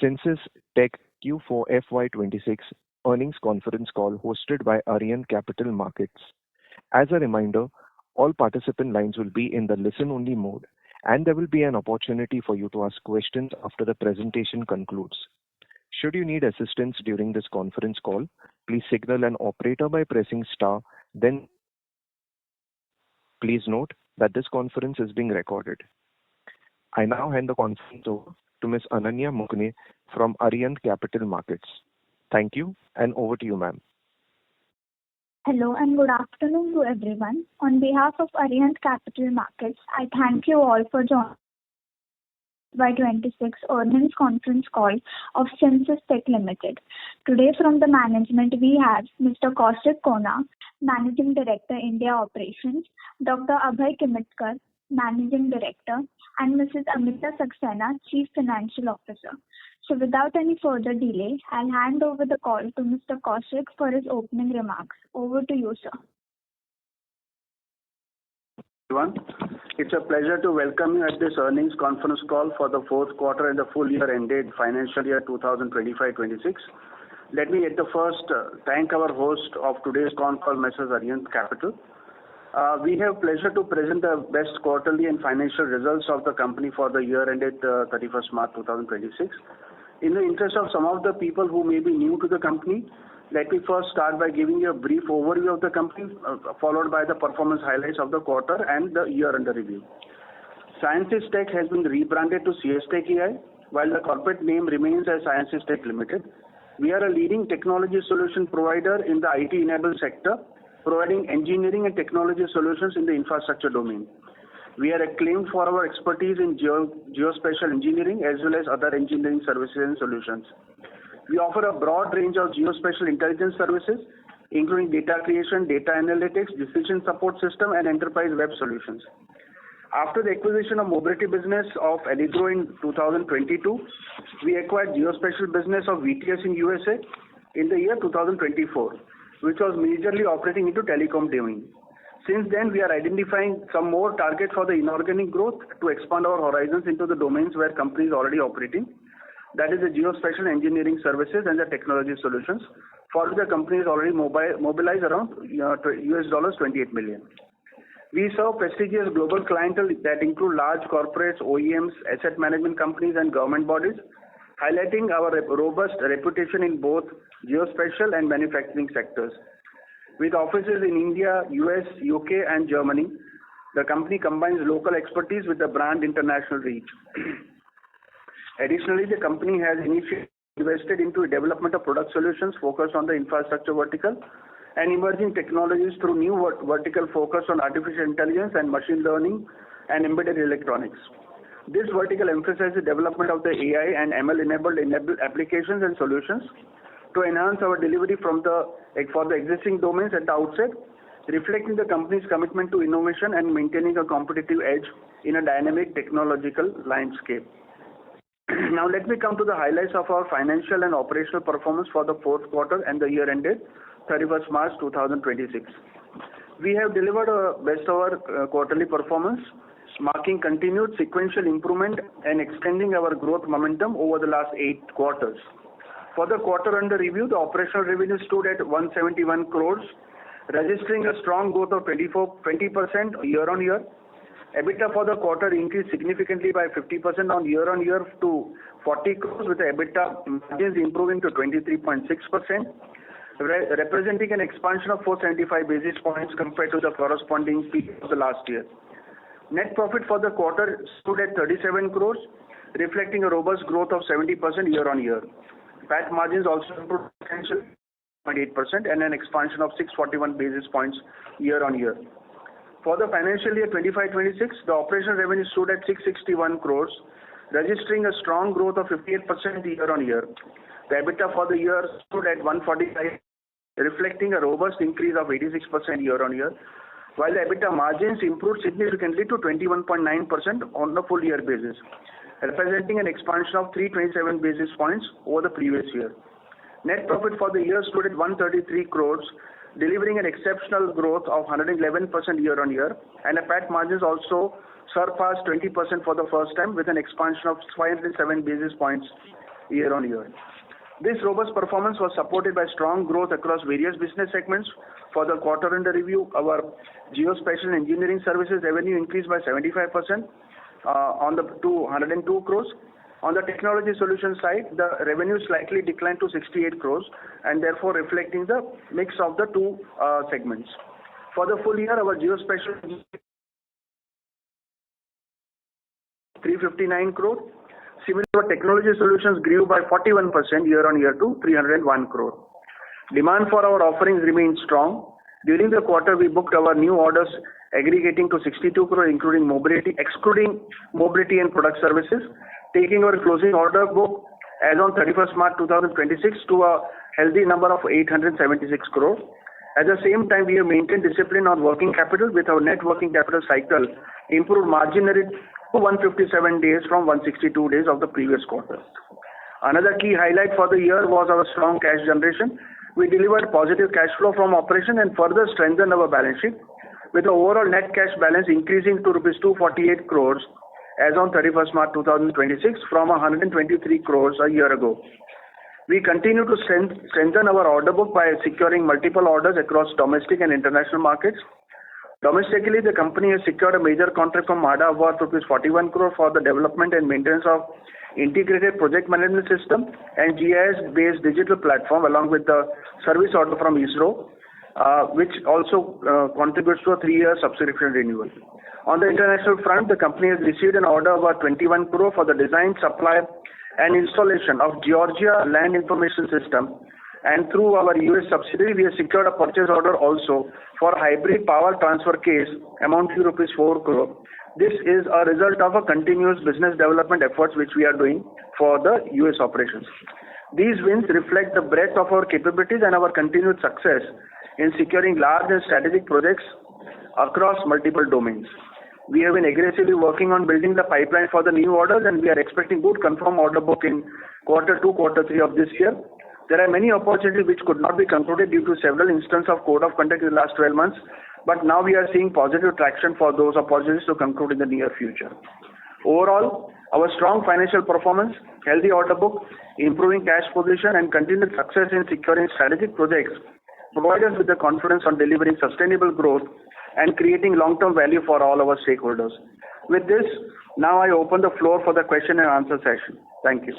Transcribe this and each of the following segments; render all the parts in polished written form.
Ceinsys Tech Q4 FY26 earnings conference call hosted by Arihant Capital Markets. As a reminder, all participant lines will be in the listen-only mode, and there will be an opportunity for you to ask questions after the presentation concludes. Should you need assistance during this conference call, please signal an operator by pressing star, then please note that this conference is being recorded. I now hand the conference over to Ms. Ananya Mugne from Arihant Capital Markets. Thank you, and over to you, ma'am. Hello and good afternoon to everyone. On behalf of Arihant Capital Markets, I thank you all for joining FY26 earnings conference call of Ceinsys Tech Limited. Today from the management we have Mr. Kaushik Khona, Managing Director, India Operations, Dr. Abhay Kimmatkar, Managing Director, and Mrs. Amita Saxena, Chief Financial Officer. So without any further delay, I'll hand over the call to Mr. Kaushik for his opening remarks. Over to you, sir. Everyone, it's a pleasure to welcome you at this earnings conference call for the fourth quarter and the full year ended financial year 2025-26. Let me at the first thank our host of today's Concall, Messrs. Arihant Capital. We have pleasure to present the best quarterly and financial results of the company for the year ended 31st March 2026. In the interest of some of the people who may be new to the company, let me first start by giving you a brief overview of the company, followed by the performance highlights of the quarter and the year under review. Ceinsys Tech has been rebranded to CS Tech AI, while the corporate name remains as Ceinsys Tech Limited. We are a leading technology solution provider in the IT-enabled sector, providing engineering and technology solutions in the infrastructure domain. We are acclaimed for our expertise in geospatial engineering as well as other engineering services and solutions. We offer a broad range of geospatial intelligence services, including data creation, data analytics, decision support system, and enterprise web solutions. After the acquisition of mobility business of Allegro in 2022, we acquired geospatial business of VTS in USA in the year 2024, which was majorly operating into telecom domain. Since then, we are identifying some more targets for the inorganic growth to expand our horizons into the domains where companies are already operating. That is the geospatial engineering services and the technology solutions, for which the company is already mobilized around $28 million. We serve prestigious global clientele that include large corporates, OEMs, asset management companies, and government bodies, highlighting our robust reputation in both geospatial and manufacturing sectors. With offices in India, US, UK, and Germany, the company combines local expertise with the brand international reach. Additionally, the company has initially invested into the development of product solutions focused on the infrastructure vertical and emerging technologies through new vertical focus on artificial intelligence and machine learning and embedded electronics. This vertical emphasizes the development of the AI and ML-enabled applications and solutions to enhance our delivery for the existing domains at the outset, reflecting the company's commitment to innovation and maintaining a competitive edge in a dynamic technological landscape. Now let me come to the highlights of our financial and operational performance for the fourth quarter and the year ended 31st March 2026. We have delivered a best our quarterly performance, marking continued sequential improvement and extending our growth momentum over the last 8 quarters. For the quarter under review, the operational revenue stood at 171 crores, registering a strong growth of 20% year-on-year. EBITDA for the quarter increased significantly by 50% on year-on-year to 40 crores, with the EBITDA margins improving to 23.6%, representing an expansion of 475 basis points compared to the corresponding period of the last year. Net profit for the quarter stood at 37 crores, reflecting a robust growth of 70% year-on-year. PAT margins also improved substantially 0.8% and an expansion of 641 basis points year-on-year. For the financial year 25-26, the operational revenue stood at 661 crores, registering a strong growth of 58% year-on-year. The EBITDA for the year stood at 145, reflecting a robust increase of 86% year-on-year, while the EBITDA margins improved significantly to 21.9% on the full year basis, representing an expansion of 327 basis points over the previous year. Net profit for the year stood at 133 crores, delivering an exceptional growth of 111% year-on-year, and the PAT margins also surpassed 20% for the first time with an expansion of 507 basis points year-on-year. This robust performance was supported by strong growth across various business segments. For the quarter under review, our geospatial engineering services revenue increased by 75% to 102 crores. On the technology solution side, the revenue slightly declined to 68 crores and therefore reflecting the mix of the two segments. For the full year, our geospatial 359 crore. Similar technology solutions grew by 41% year-on-year to 301 crore. Demand for our offerings remained strong. During the quarter, we booked our new orders aggregating to 62 crore, excluding mobility and product services, taking our closing order book as on 31st March 2026 to a healthy number of 876 crore. At the same time, we have maintained discipline on working capital with our net working capital cycle improved marginally to 157 days from 162 days of the previous quarter. Another key highlight for the year was our strong cash generation. We delivered positive cash flow from operation and further strengthened our balance sheet, with the overall net cash balance increasing to rupees 248 crores as on 31st March 2026 from 123 crores a year ago. We continue to strengthen our order book by securing multiple orders across domestic and international markets. Domestically, the company has secured a major contract from MHADA worth rupees 41 crore for the development and maintenance of integrated project management system and GIS-based digital platform, along with the service order from ISRO, which also contributes to a 3-year subscription renewal. On the international front, the company has received an order worth 21 crore for the design, supply, and installation of Georgia Land Information System. And through our US subsidiary, we have secured a purchase order also for hybrid power transfer case amounting to rupees 4 crore. This is a result of a continuous business development efforts which we are doing for the US operations. These wins reflect the breadth of our capabilities and our continued success in securing large and strategic projects across multiple domains. We have been aggressively working on building the pipeline for the new orders, and we are expecting good confirmed order book in quarter 2, quarter 3 of this year. There are many opportunities which could not be concluded due to several instances of code of conduct in the last 12 months, but now we are seeing positive traction for those opportunities to conclude in the near future. Overall, our strong financial performance, healthy order book, improving cash position, and continued success in securing strategic projects provide us with the confidence on delivering sustainable growth and creating long-term value for all our stakeholders. With this, now I open the floor for the question and answer session. Thank you.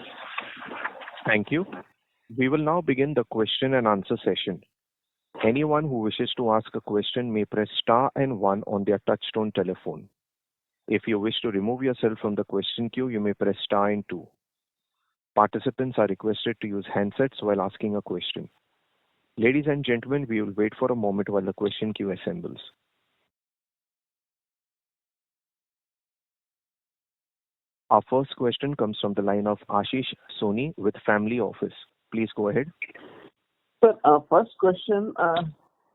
Thank you. We will now begin the question and answer session. Anyone who wishes to ask a question may press star and 1 on their touchtone telephone. If you wish to remove yourself from the question queue, you may press star and 2. Participants are requested to use handsets while asking a question. Ladies and gentlemen, we will wait for a moment while the question queue assembles. Our first question comes from the line of Ashish Soni with Family Office. Please go ahead. Sir, first question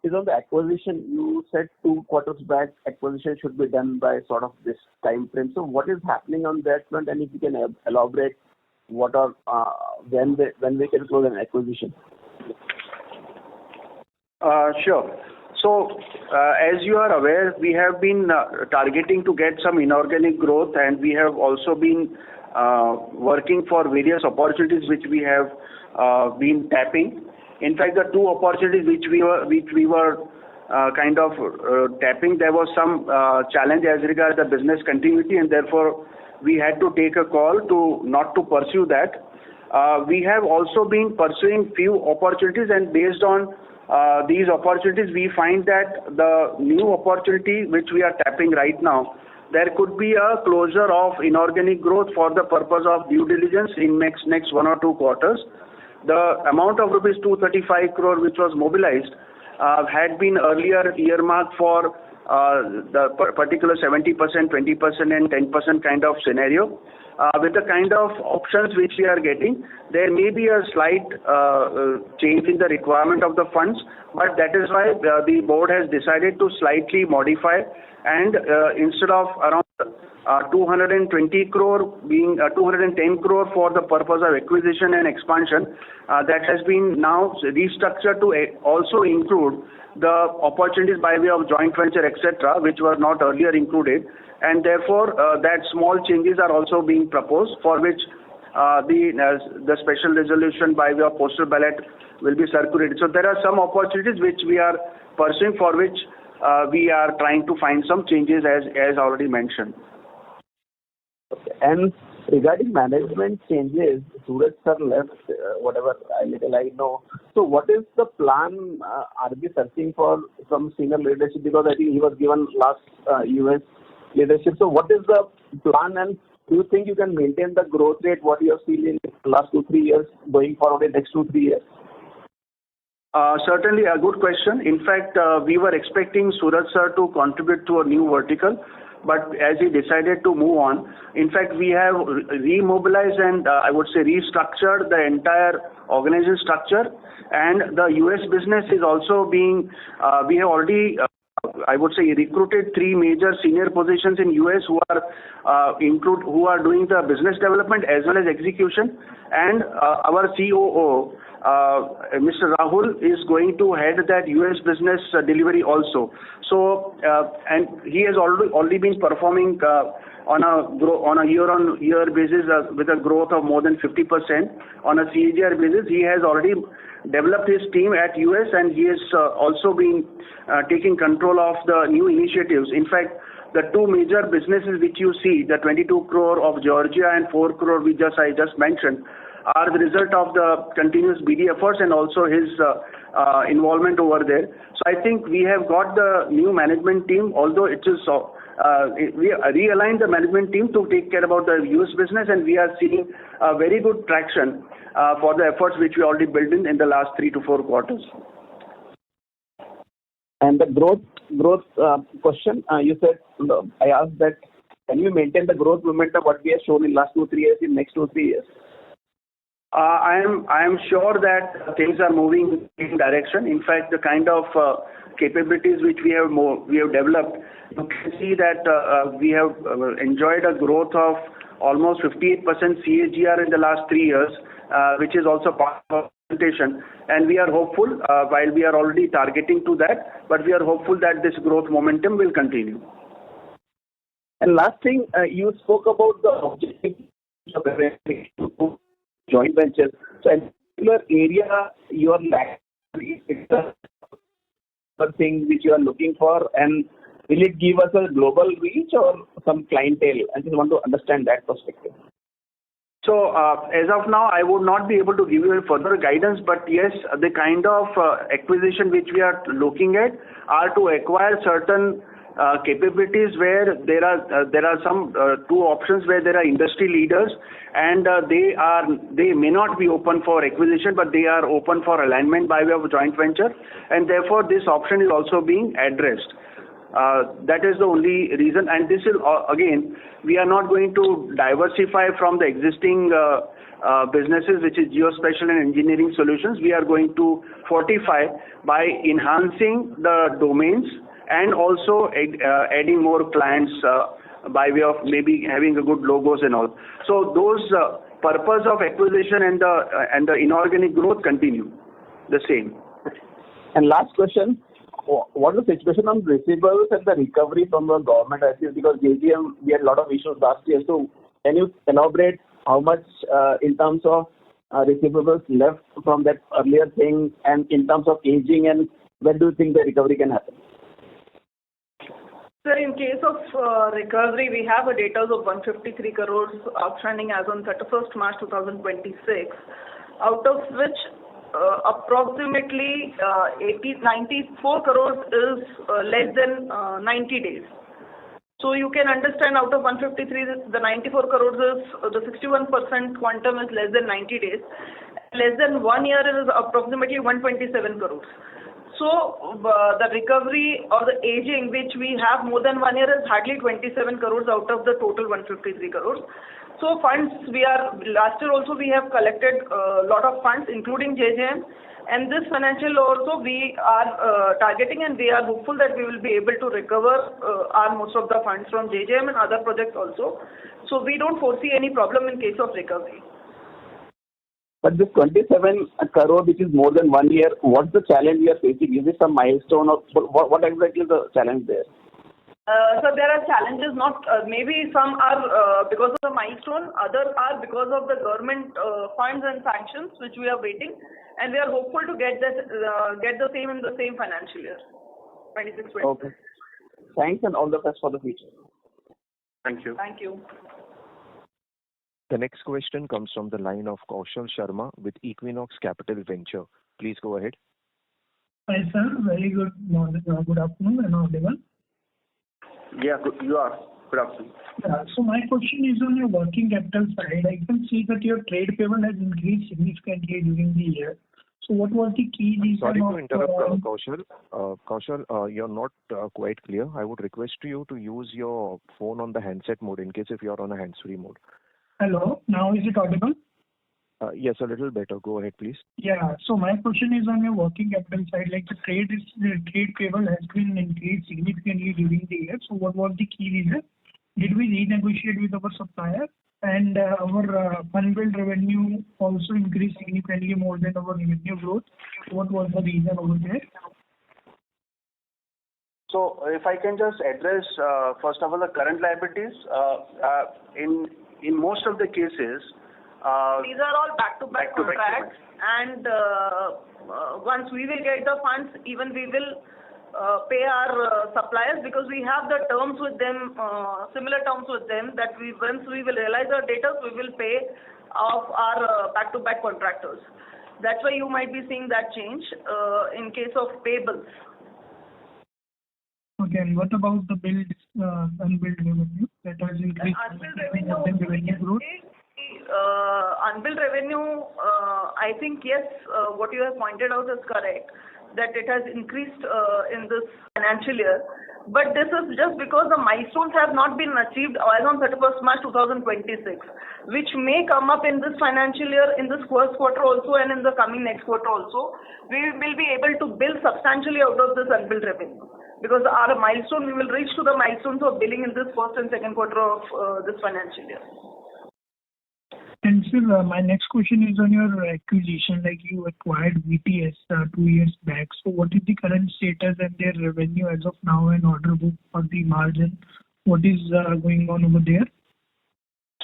is on the acquisition. You said 2 quarters back acquisition should be done by sort of this time frame. So what is happening on that front, and if you can elaborate what are when we can close an acquisition? Sure. So, as you are aware, we have been targeting to get some inorganic growth, and we have also been working for various opportunities which we have been tapping. In fact, the 2 opportunities which we were tapping, there was some challenge as regards the business continuity, and therefore we had to take a call to not to pursue that. We have also been pursuing few opportunities, and based on these opportunities, we find that the new opportunity which we are tapping right now, there could be a closure of inorganic growth for the purpose of due diligence in next 1 or 2 quarters. The amount of rupees 235 crore which was mobilized had been earlier earmarked for the particular 70%, 20% and 10% kind of scenario. With the kind of options which we are getting, there may be a slight change in the requirement of the funds, but that is why the board has decided to slightly modify, and instead of around 220 crore being 210 crore for the purpose of acquisition and expansion, that has been now restructured to also include the opportunities by way of joint venture, etc., which were not earlier included, and therefore that small changes are also being proposed, for which the special resolution by way of postal ballot will be circulated. So there are some opportunities which we are pursuing, for which we are trying to find some changes as already mentioned. Okay. And regarding management changes, Suraj sir left, whatever I know. So what is the plan? Are we searching for some senior leadership? Because I think he was given last US leadership. So what is the plan, and do you think you can maintain the growth rate what you have seen in the last 2-3 years going forward in the next 2-3 years? Certainly a good question. In fact, we were expecting Suraj sir to contribute to a new vertical, but as he decided to move on, in fact, we have remobilized and I would say restructured the entire organization structure, and the US business is also being, we have already I would say recruited 3 major senior positions in US who are doing the business development as well as execution, and our COO Mr. Rahul is going to head that US business delivery also. So and he has already been performing on a year-on-year basis with a growth of more than 50%. On a CAGR basis, he has already developed his team at US, and he has also been taking control of the new initiatives. In fact, the 2 major businesses which you see, the 22 crore of Georgia and 4 crore I just mentioned, are the result of the continuous BD efforts and also his involvement over there. So I think we have got the new management team, although it is we realigned the management team to take care about the US business, and we are seeing a very good traction for the efforts which we already built in the last 3 to 4 quarters. And the growth question, you said, I asked that, can you maintain the growth momentum what we have shown in last 2-3 years in next 2-3 years? I am sure that things are moving in direction. In fact, the kind of capabilities which we have developed, you can see that we have enjoyed a growth of almost 58% CAGR in the last 3 years, which is also part of our presentation. And we are hopeful, while we are already targeting to that, but we are hopeful that this growth momentum will continue. And last thing, you spoke about the objective of joint ventures. So, in particular area you are lacking, thing which you are looking for, and will it give us a global reach or some clientele? I just want to understand that perspective. So, as of now, I would not be able to give you a further guidance, but yes, the kind of acquisition which we are looking at are to acquire certain capabilities where there are some 2 options where there are industry leaders, and they may not be open for acquisition, but they are open for alignment by way of a joint venture, and therefore this option is also being addressed. That is the only reason, and this is again, we are not going to diversify from the existing businesses, which is geospatial and engineering solutions. We are going to fortify by enhancing the domains and also adding more clients by way of maybe having a good logos and all. So those purpose of acquisition and the inorganic growth continue the same. And last question, what is the situation on receivables and the recovery from the government? I think because JGM, we had a lot of issues last year. So can you elaborate how much in terms of receivables left from that earlier thing, and in terms of aging, and when do you think the recovery can happen? Sir, in case of recovery, we have a data of 153 crores outstanding as on 31st March 2026, out of which approximately 94 crores is less than 90 days. So you can understand, out of 153, the 94 crores is the 61% quantum is less than 90 days. Less than 1 year is approximately 127 crores. So the recovery or the aging which we have more than 1 year is hardly 27 crores out of the total 153 crores. So funds, last year also we have collected a lot of funds including JJM, and this financial also we are targeting, and we are hopeful that we will be able to recover most of the funds from JJM and other projects also. So we don't foresee any problem in case of recovery. But this 27 crore, which is more than 1 year, what's the challenge we are facing? Is it some milestone, or what exactly is the challenge there? So there are challenges, not maybe some are because of the milestone, others are because of the government funds and sanctions which we are waiting, and we are hopeful to get the same in the same financial year, 26-27. Okay. Thanks and all the best for the future. Thank you. Thank you. The next question comes from the line of Kaushal Sharma with Equinox Capital Venture. Please go ahead. Hi, sir. Very good morning. Good afternoon and audible. Yeah, you are. Good afternoon. So my question is on your working capital side. I can see that your trade payable has increased significantly during the year. So what was the key reason? Sorry to interrupt, Kaushal. Kaushal, you're not quite clear. I would request you to use your phone on the handset mode in case if you're on a hands-free mode. Hello. Now is it audible? Yes, a little better. Go ahead, please. Yeah. So my question is on your working capital side. Like the trade payable has been increased significantly during the year. So what was the key reason? Did we renegotiate with our supplier? And our unbilled revenue also increased significantly more than our revenue growth. What was the reason over there? So if I can just address first of all the current liabilities, in most of the cases. These are all back-to-back contracts, and once we will get the funds, even we will pay our suppliers, because we have the terms with them, similar terms with them, that once we will realize our data, we will pay off our back-to-back contractors. That's why you might be seeing that change in case of payables. Okay, and what about the unbilled revenue that has increased? Unbilled revenue growth? Unbilled revenue, I think yes, what you have pointed out is correct, that it has increased in this financial year. But this is just because the milestones have not been achieved as on 31st March 2026, which may come up in this financial year, in this first quarter also, and in the coming next quarter also. We will be able to bill substantially out of this unbilled revenue, because our milestone, we will reach to the milestones of billing in this first and second quarter of this financial year. And sir, my next question is on your acquisition. Like you acquired VTS 2 years back. So what is the current status and their revenue as of now and order book for the margin? What is going on over there?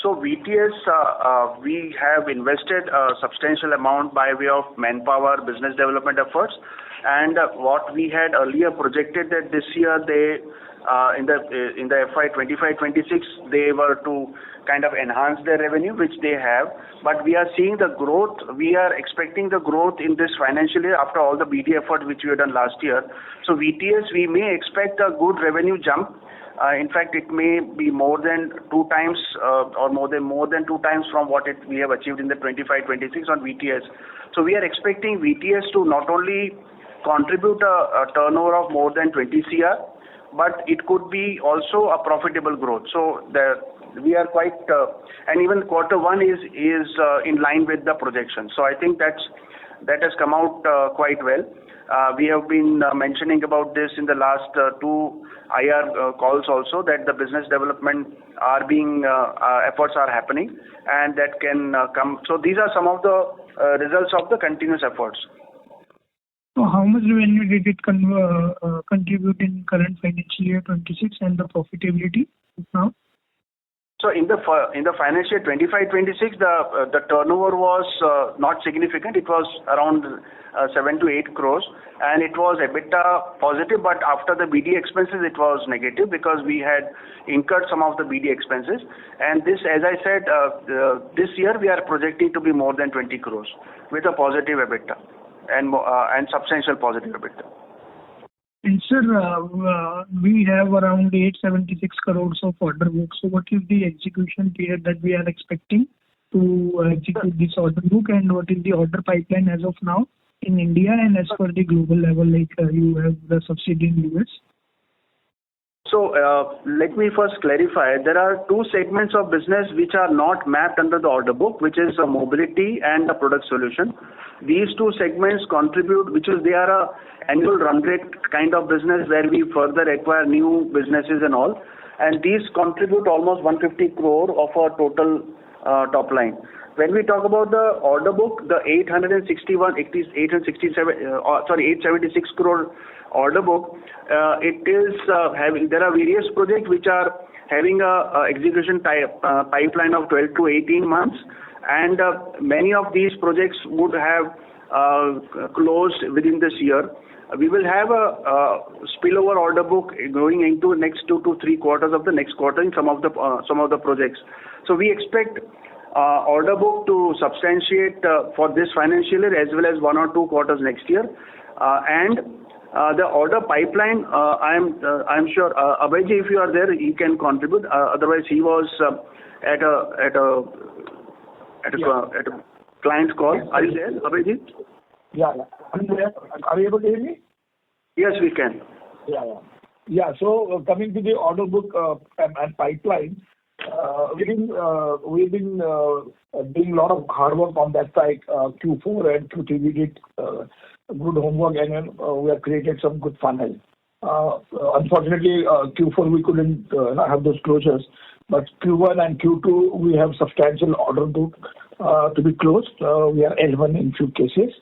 So VTS, we have invested a substantial amount by way of manpower, business development efforts, and what we had earlier projected that this year they, in the FY25-26, they were to kind of enhance their revenue, which they have. But we are seeing the growth. We are expecting the growth in this financial year after all the BD effort which we had done last year. So VTS, we may expect a good revenue jump. In fact, it may be more than 2 times or more than 2 times from what we have achieved in the 25-26 on VTS. So we are expecting VTS to not only contribute a turnover of more than 20 CR, but it could be also a profitable growth. So we are quite, and even quarter one is in line with the projection. So I think that has come out quite well. We have been mentioning about this in the last 2 IR calls also, that the business development efforts are happening, and that can come. So these are some of the results of the continuous efforts. So how much revenue did it contribute in current financial year 26 and the profitability now? So in the financial year 25-26, the turnover was not significant. It was around 7 to 8 crores, and it was EBITDA positive. But after the BD expenses, it was negative because we had incurred some of the BD expenses. And this, as I said, this year we are projecting to be more than 20 crores with a positive EBITDA and substantial positive EBITDA. And sir, we have around 876 crores of order book. So what is the execution period that we are expecting to execute this order book, and what is the order pipeline as of now in India and as per the global level, like you have the subsidiary in US? So let me first clarify. There are 2 segments of business which are not mapped under the order book, which is mobility and the product solution. These 2 segments contribute, they are a annual run rate kind of business where we further acquire new businesses and all. And these contribute almost 150 crore of our total top line. When we talk about the order book, the 876 crore order book, there are various projects which are having a execution pipeline of 12 to 18 months, and many of these projects would have closed within this year. We will have a spillover order book going into next 2 to 3 quarters of the next quarter in some of the projects. So we expect order book to substantiate for this financial year as well as 1 or 2 quarters next year. And the order pipeline, I'm sure Abhayji, if you are there, he can contribute. Otherwise, he was at a client's call. Are you there, Abhayji? Yeah. I'm there. Are you able to hear me? Yes, we can. Yeah. So coming to the order book and pipeline, we've been doing a lot of hard work on that side. Q4 and Q3 we did good homework, and then we have created some good funnel. Unfortunately, Q4 we couldn't have those closures, but Q1 and Q2 we have substantial order book to be closed. We are L1 in few cases,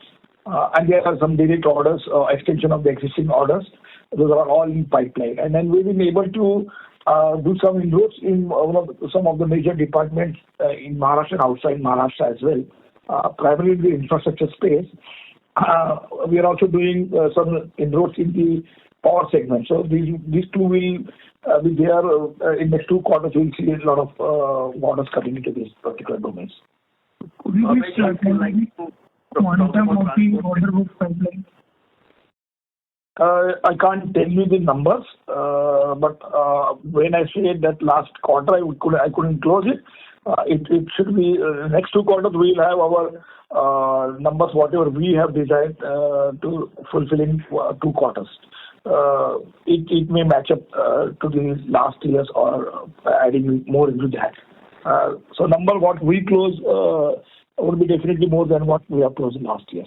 and there are some direct orders, extension of the existing orders. Those are all in pipeline, and then we've been able to do some inroads in some of the major departments in Maharashtra and outside Maharashtra as well, primarily in the infrastructure space. We are also doing some inroads in the power segment. So these two will be there in next 2 quarters. We'll see a lot of orders coming into these particular domains. Could you please quantum of the order book pipeline? I can't tell you the numbers, but when I say that last quarter I couldn't close it, it should be next 2 quarters we'll have our numbers whatever we have designed to fulfill in 2 quarters. It may match up to the last year's or adding more into that. So number what we close would be definitely more than what we have closed last year.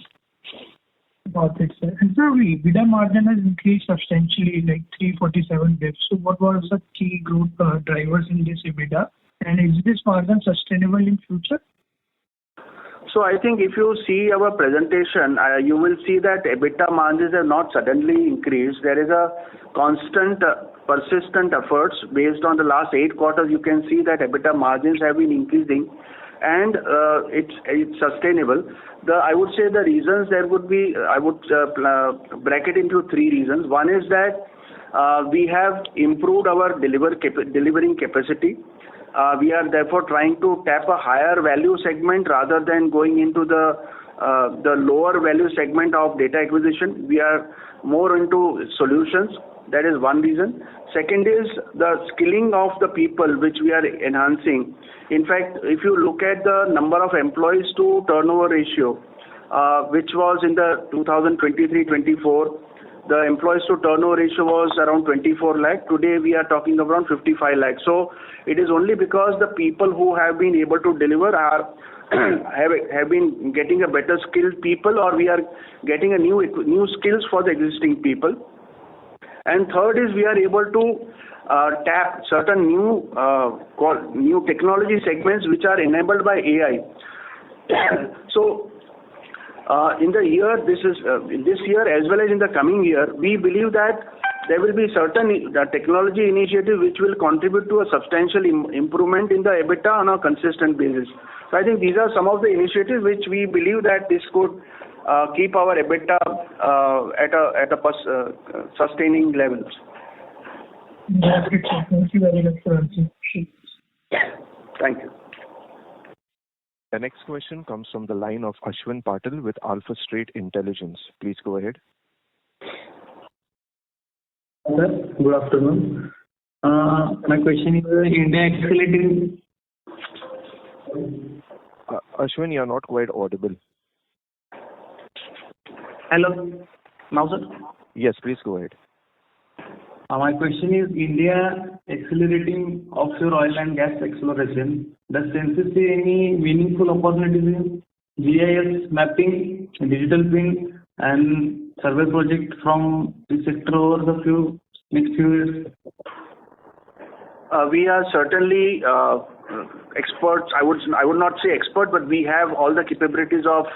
Got it, sir. And sir, EBITDA margin has increased substantially, like 347 basis. So what was the key growth drivers in this EBITDA? And is this margin sustainable in future? So I think if you see our presentation, you will see that EBITDA margins have not suddenly increased. There is a constant, persistent efforts based on the last 8 quarters. You can see that EBITDA margins have been increasing, and it's sustainable. I would say the reasons there would be, I would bracket into 3 reasons. One is that we have improved our delivering capacity. We are therefore trying to tap a higher value segment rather than going into the lower value segment of data acquisition. We are more into solutions. That is one reason. Second is the skilling of the people which we are enhancing. In fact, if you look at the number of employees to turnover ratio, which was in the 2023-24, the employees to turnover ratio was around 24 lakh. Today we are talking around 55 lakh. So it is only because the people who have been able to deliver are have been getting a better skilled people, or we are getting a new skills for the existing people. And third is we are able to tap certain new technology segments which are enabled by AI. So in the year, this year as well as in the coming year, we believe that there will be certain technology initiatives which will contribute to a substantial improvement in the EBITDA on a consistent basis. So I think these are some of the initiatives which we believe that this could keep our EBITDA at a sustaining levels. That's it, sir. Thank you very much for answering. Thank you. The next question comes from the line of Ashwin Patil with Alpha Straight Intelligence. Please go ahead. Sir, good afternoon. My question is, India accelerating. Ashwin, you are not quite audible. Hello. Now, sir? Yes, please go ahead. My question is, India accelerating offshore oil and gas exploration. Does Ceinsys see any meaningful opportunities in GIS mapping, digital twin, and survey project from this sector over the next few years? We are certainly experts. I would not say expert, but we have all the capabilities of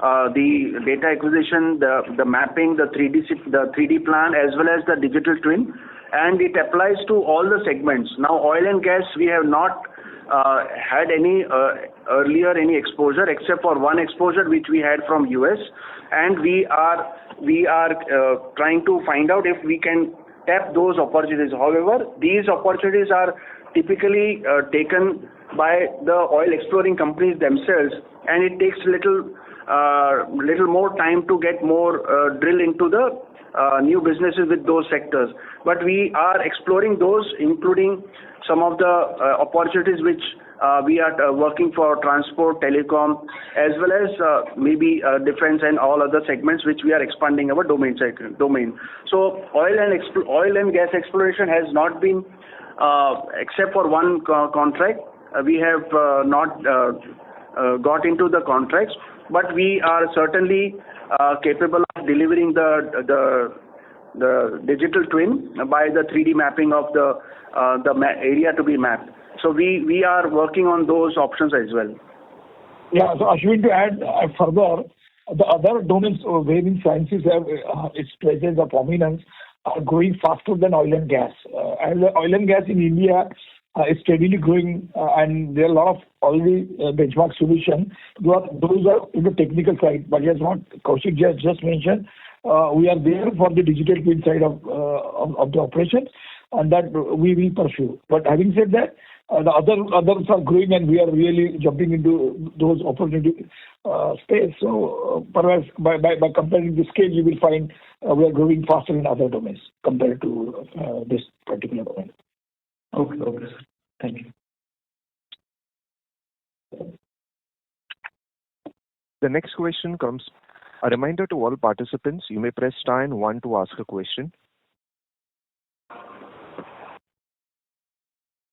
the data acquisition, the mapping, the 3D plan, as well as the digital twin, and it applies to all the segments. Now, oil and gas, we have not had any earlier any exposure except for one exposure which we had from US, and we are trying to find out if we can tap those opportunities. However, these opportunities are typically taken by the oil exploring companies themselves, and it takes little more time to get more drill into the new businesses with those sectors. But we are exploring those, including some of the opportunities which we are working for transport, telecom, as well as maybe defense and all other segments which we are expanding our domain. So oil and gas exploration has not been, except for one contract, we have not got into the contracts, but we are certainly capable of delivering the digital twin by the 3D mapping of the area to be mapped. So we are working on those options as well. Yeah, so Ashwin, to add further, the other domains wherein Ceinsys have its presence or prominence are growing faster than oil and gas. And the oil and gas in India is steadily growing, and there are a lot of already benchmark solutions. Those are in the technical side, but as what Kaushik just mentioned, we are there for the digital twin side of the operations, and that we will pursue. But having said that, the others are growing, and we are really jumping into those opportunity space. So perhaps by comparing the scale, you will find we are growing faster in other domains compared to this particular domain. Okay, sir. Thank you. The next question comes. A reminder to all participants, you may press star and 1 to ask a question.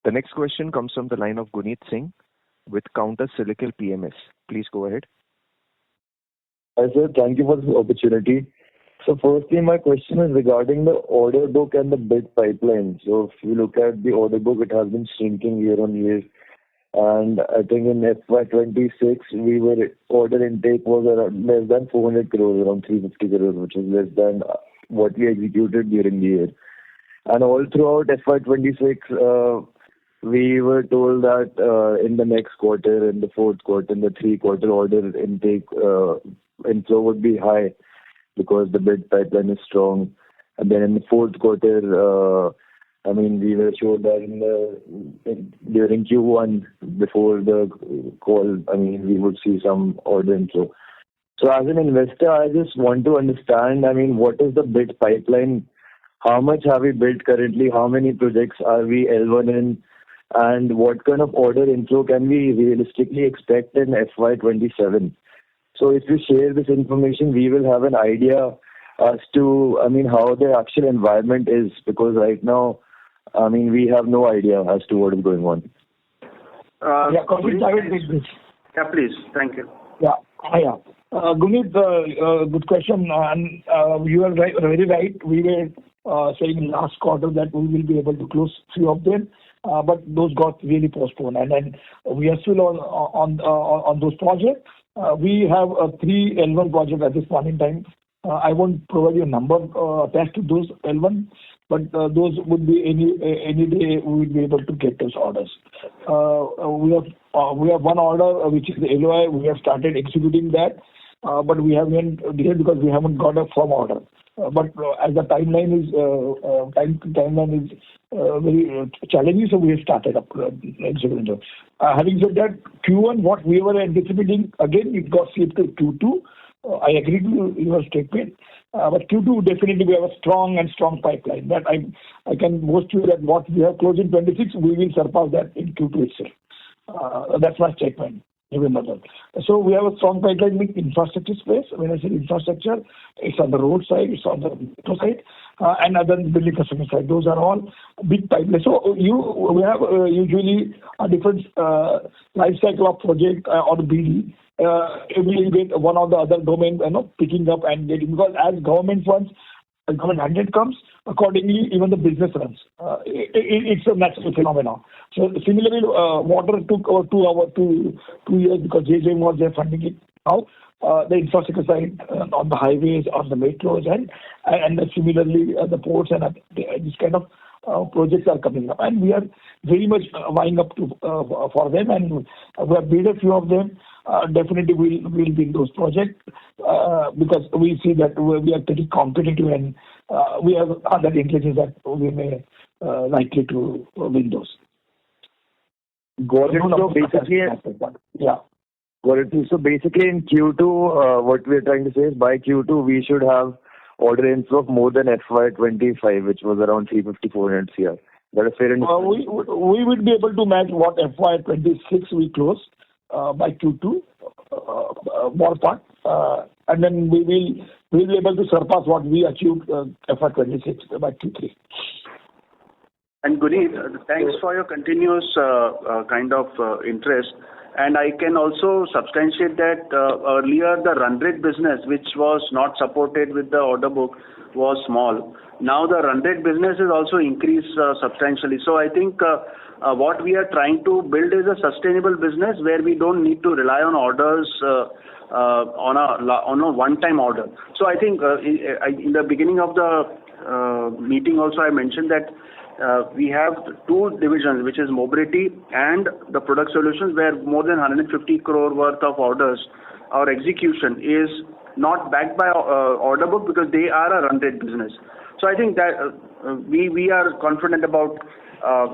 The next question comes from the line of Guneet Singh with Counter Cyclical PMS. Please go ahead. Hi, sir. Thank you for this opportunity. So firstly, my question is regarding the order book and the bid pipeline. So if you look at the order book, it has been shrinking year on year. And I think in FY26, order intake was around less than 400 crores, around 350 crores, which is less than what we executed during the year. And all throughout FY26, we were told that in the next quarter, in the fourth quarter, in the 3-quarter order intake inflow would be high because the bid pipeline is strong. And then in the fourth quarter, we were sure that during Q1, before the call, we would see some order inflow. So as an investor, I just want to understand, what is the bid pipeline? How much have we bid currently? How many projects are we L1 in? And what kind of order inflow can we realistically expect in FY27? So if you share this information, we will have an idea as to, how the actual environment is, because right now, we have no idea as to what is going on. Kaushik, I will take this. Yeah, please. Thank you. Guneet, good question. And you are very right. We were saying last quarter that we will be able to close few of them, but those got really postponed. And then we are still on those projects. We have 3 L1 projects at this point in time. I won't provide you a number attached to those L1, but those would be any day we will be able to get those orders. We have one order which is the LOI. We have started executing that, but we haven't delayed because we haven't got a firm order. But as the timeline is very challenging, so we have started up executing. Having said that, Q1 what we were anticipating, again it got slipped to Q2. I agree to your statement, but Q2 definitely we have a strong pipeline. That I can boast you that what we have closed in 26, we will surpass that in Q2 itself. That's my statement. Remember that. So we have a strong pipeline in infrastructure space. When I say infrastructure, it's on the road side, it's on the metro side, and other building construction side. Those are all big pipelines. So we have usually a different life cycle of project or BD. We will get one or the other domain, picking up and getting, because as government funds, government mandate comes, accordingly even the business runs. It's a natural phenomenon. So similarly, water took over 2 years because JJM was there funding it. Now the infrastructure side on the highways, on the metros, and similarly the ports and this kind of projects are coming up. And we are very much vying up to for them, and we have built a few of them. Definitely we'll win those projects because we see that we are pretty competitive and we have other intelligence that we may likely to win those. Got it. So basically, yeah. Got it. So basically in Q2, what we're trying to say is by Q2 we should have order inflow of more than FY25, which was around 350-400 CR. That is fair enough. We would be able to match what FY26 we close by Q2, ballpark, and then we will be able to surpass what we achieved FY26 by Q3. And Guneet, thanks for your continuous kind of interest. And I can also substantiate that earlier the run rate business, which was not supported with the order book, was small. Now the run rate business is also increased substantially. So I think what we are trying to build is a sustainable business where we don't need to rely on orders on a one-time order. So I think in the beginning of the meeting also I mentioned that we have two divisions, which is mobility and the product solutions, where more than 150 crore worth of orders, our execution is not backed by order book because they are a run rate business. So I think that we are confident about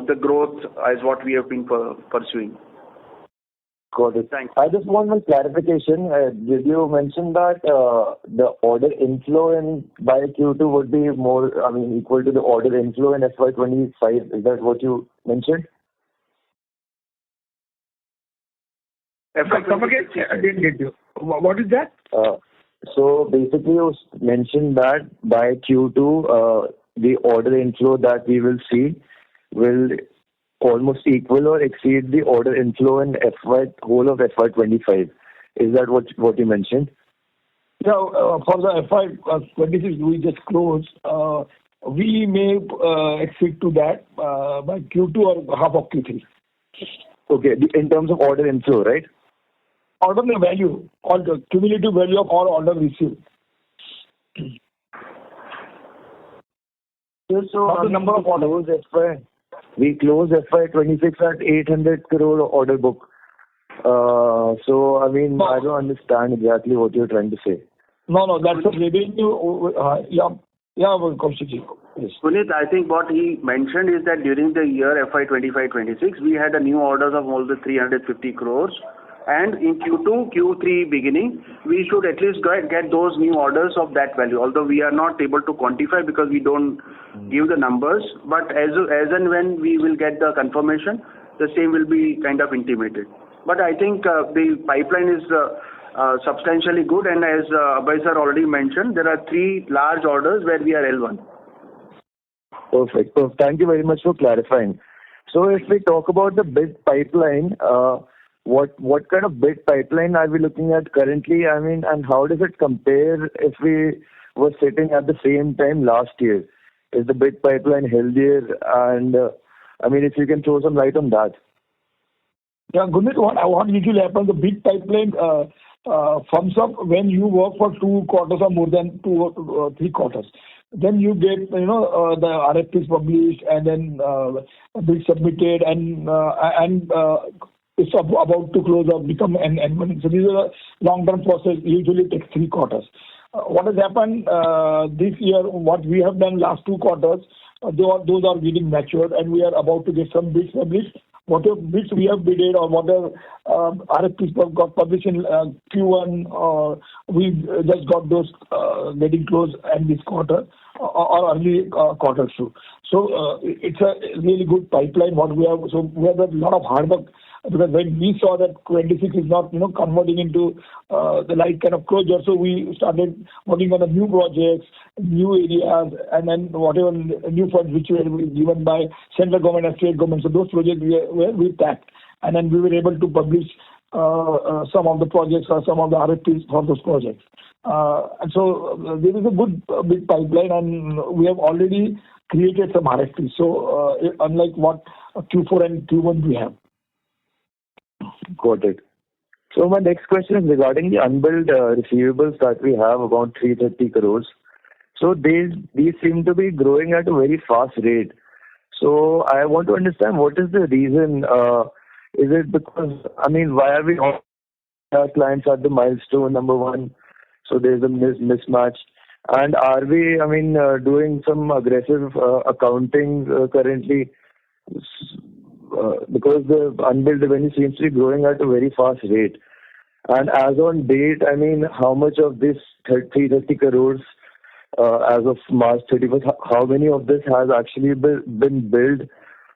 the growth as what we have been pursuing. Got it. Thanks. I just want one clarification. Did you mention that the order inflow by Q2 would be more, equal to the order inflow in FY25? Is that what you mentioned? I didn't get you. What is that? So basically you mentioned that by Q2, the order inflow that we will see will almost equal or exceed the order inflow in whole of FY25. Is that what you mentioned? Yeah, for the FY26 we just closed, we may exceed to that by Q2 or half of Q3. Okay, in terms of order inflow, right? Order value, or the cumulative value of all order received. So the number of orders we closed FY26 at 800 crore order book. So I don't understand exactly what you're trying to say. No, that's a revenue. Kaushik. Yes. Puneet, I think what he mentioned is that during the year FY25-26, we had a new orders of more than 350 crores. And in Q2, Q3 beginning, we should at least get those new orders of that value. Although we are not able to quantify because we don't give the numbers. But as and when we will get the confirmation, the same will be kind of intimated. But I think the pipeline is substantially good. And as Abhay sir already mentioned, there are 3 large orders where we are L1. Perfect. So thank you very much for clarifying. So if we talk about the bid pipeline, what kind of bid pipeline are we looking at currently? And how does it compare if we were sitting at the same time last year? Is the bid pipeline healthier? And if you can throw some light on that. Yeah, Guneet, what usually happens, the bid pipeline firms up when you work for 2 quarters or more than 2 or 3 quarters. Then you get, the RFPs published and then bids submitted and it's about to close or become an admin. So this is a long-term process, usually takes 3 quarters. What has happened this year, what we have done last 2 quarters, those are getting matured and we are about to get some bids published. Whatever bids we have bidded or whatever RFPs got published in Q1, we just got those getting close in this quarter or early quarter 2. So it's a really good pipeline what we have. So we have a lot of hard work because when we saw that 26 is not converting into the right kind of closure, so we started working on the new projects, new areas, and then whatever new funds which were given by central government and state government. So those projects we tapped, and then we were able to publish some of the projects or some of the RFPs for those projects. And so there is a good big pipeline, and we have already created some RFPs. So unlike what Q4 and Q1 we have. Got it. So my next question is regarding the unbilled receivables that we have, about 330 crores. So these seem to be growing at a very fast rate. So I want to understand what is the reason. Is it because, why are we not our clients at the milestone number one? So there's a mismatch. And are we, doing some aggressive accounting currently? Because the unbilled revenue seems to be growing at a very fast rate. And as on date, how much of this 330 crores as of March 31st, how many of this has actually been billed,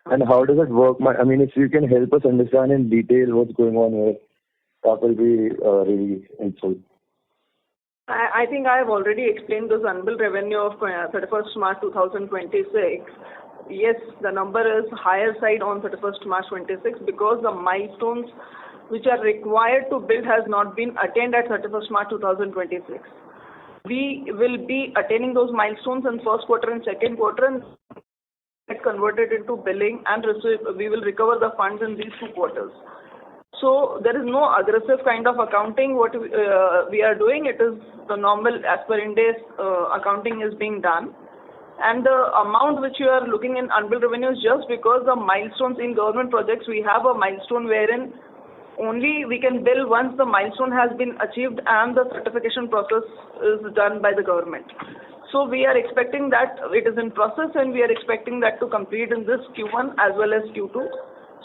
and how does it work? If you can help us understand in detail what's going on here, that will be really helpful. I think I have already explained this unbilled revenue of 31st March 2026. Yes, the number is higher side on 31st March 26 because the milestones which are required to bill has not been attained at 31st March 2026. We will be attaining those milestones in first quarter and second quarter and get converted into billing and we will recover the funds in these 2 quarters. So there is no aggressive kind of accounting. What we are doing, it is the normal as per Ind AS accounting is being done. And the amount which you are looking in unbilled revenue is just because the milestones in government projects, we have a milestone wherein only we can bill once the milestone has been achieved and the certification process is done by the government. So we are expecting that it is in process and we are expecting that to complete in this Q1 as well as Q2.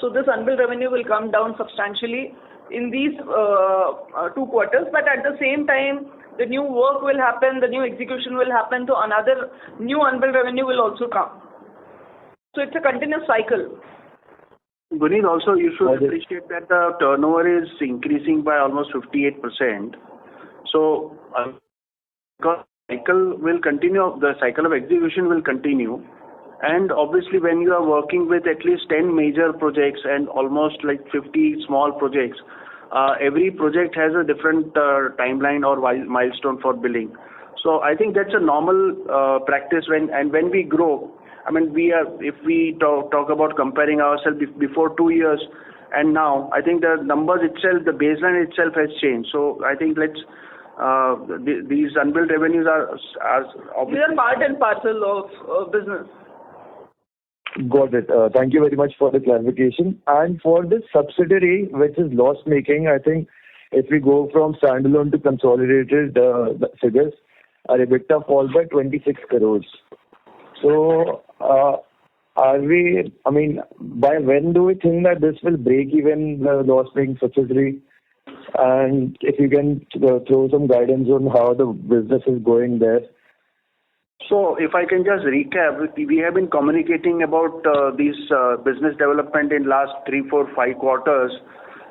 So this unbilled revenue will come down substantially in these 2 quarters, but at the same time, the new work will happen, the new execution will happen, so another new unbilled revenue will also come. So it's a continuous cycle. Guneet, also you should appreciate that the turnover is increasing by almost 58%. So because cycle will continue, the cycle of execution will continue. And obviously when you are working with at least 10 major projects and almost like 50 small projects, every project has a different timeline or milestone for billing. So I think that's a normal practice when we grow. If we talk about comparing ourselves before 2 years and now, I think the numbers itself, the baseline itself has changed. So I think these unbilled revenues are obviously... They are part and parcel of business. Got it. Thank you very much for the clarification. And for this subsidiary, which is loss-making, I think if we go from standalone to consolidated figures, our EBITDA falls by 26 crores. So, are we, by when do we think that this will break even the loss-making subsidiary? And if you can throw some guidance on how the business is going there. So, if I can just recap, we have been communicating about this business development in last 3, 4, 5 quarters